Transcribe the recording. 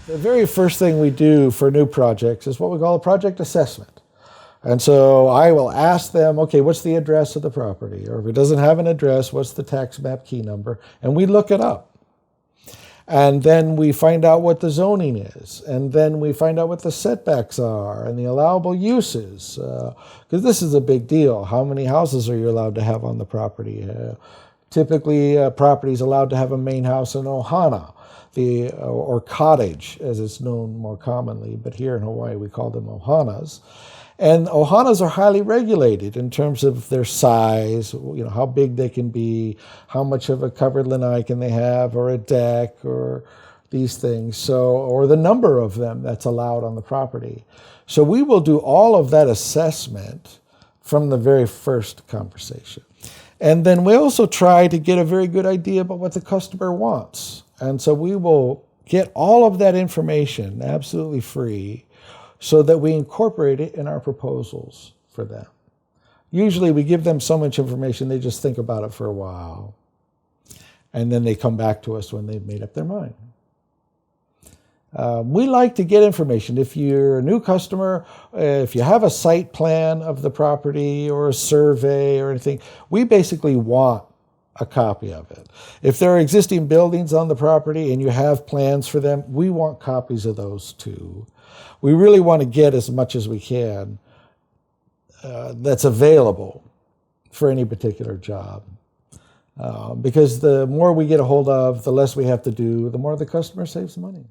The very first thing we do for new projects is what we call a project assessment. And so I will ask them, okay, what's the address of the property? Or if it doesn't have an address, what's the tax map key number? And we look it up. And then we find out what the zoning is. And then we find out what the setbacks are and the allowable uses. Because this is a big deal. How many houses are you allowed to have on the property? Typically, property is allowed to have a main house and ohana, or cottage, as it's known more commonly. But here in Hawaii, we call them ohanas. And ohanas are highly regulated in terms of their size, how big they can be, how much of a covered lanai can they have, or a deck, or these things. Or the number of them that's allowed on the property. So we will do all of that assessment from the very first conversation. And then we also try to get a very good idea about what the customer wants. And so we will get all of that information absolutely free so that we incorporate it in our proposals for them. Usually we give them so much information, they just think about it for a while. And then they come back to us when they've made up their mind. We like to get information. If you're a new customer, if you have a site plan of the property or a survey or anything, we basically want a copy of it. If there are existing buildings on the property and you have plans for them, we want copies of those too. We really want to get as much as we can that's available for any particular job. Because the more we get a hold of, the less we have to do, the more the customer saves money.